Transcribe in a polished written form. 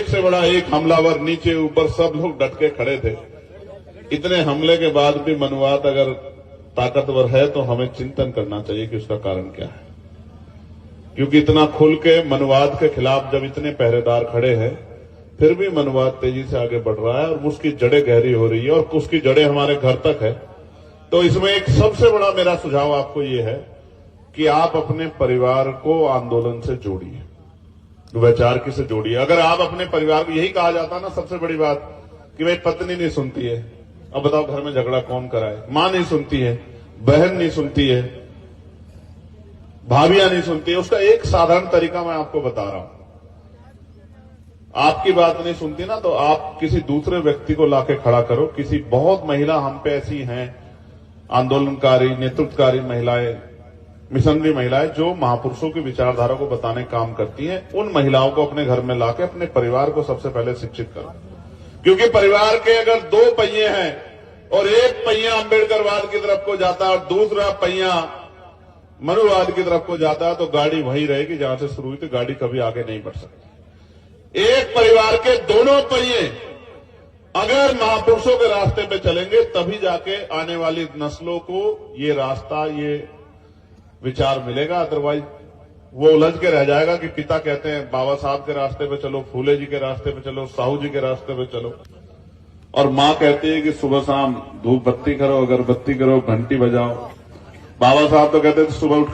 से बड़ा एक हमलावर, नीचे ऊपर सब लोग डट के खड़े थे। इतने हमले के बाद भी मनुवाद अगर ताकतवर है तो हमें चिंतन करना चाहिए कि उसका कारण क्या है, क्योंकि इतना खुल के मनुवाद के खिलाफ जब इतने पहरेदार खड़े हैं फिर भी मनुवाद तेजी से आगे बढ़ रहा है और उसकी जड़ें गहरी हो रही है और उसकी जड़ें हमारे घर तक है। तो इसमें एक सबसे बड़ा मेरा सुझाव आपको ये है कि आप अपने परिवार को आंदोलन से जोड़िए, वैचारिकी से जोड़िए। अगर आप अपने परिवार को, यही कहा जाता ना सबसे बड़ी बात कि भाई पत्नी नहीं सुनती है, अब बताओ घर में झगड़ा कौन कराए। मां नहीं सुनती है, बहन नहीं सुनती है, भाभियां नहीं सुनती है। उसका एक साधारण तरीका मैं आपको बता रहा हूं। आपकी बात नहीं सुनती ना तो आप किसी दूसरे व्यक्ति को लाके खड़ा करो। किसी बहुत महिला हम पे ऐसी हैं, आंदोलनकारी, नेतृत्वकारी महिलाएं, मिशनरी महिलाएं जो महापुरुषों की विचारधारा को बताने काम करती हैं। उन महिलाओं को अपने घर में लाके अपने परिवार को सबसे पहले शिक्षित करो, क्योंकि परिवार के अगर दो पहिए हैं और एक पहिया अंबेडकरवाद की तरफ को जाता है और दूसरा पहिया मनुवाद की तरफ को जाता है तो गाड़ी वहीं रहेगी जहां से शुरू हुई थी, गाड़ी कभी आगे नहीं बढ़ सकती। एक परिवार के दोनों पहिए अगर महापुरुषों के रास्ते पे चलेंगे तभी जाके आने वाली नस्लों को ये रास्ता, ये विचार मिलेगा। अदरवाइज वो उलझ के रह जाएगा कि पिता कहते हैं बाबा साहब के रास्ते पे चलो, फूले जी के रास्ते पे चलो, साहू जी के रास्ते पे चलो, और मां कहती है कि सुबह शाम धूप बत्ती करो, अगरबत्ती करो, घंटी बजाओ। बाबा साहब तो कहते थे सुबह उठ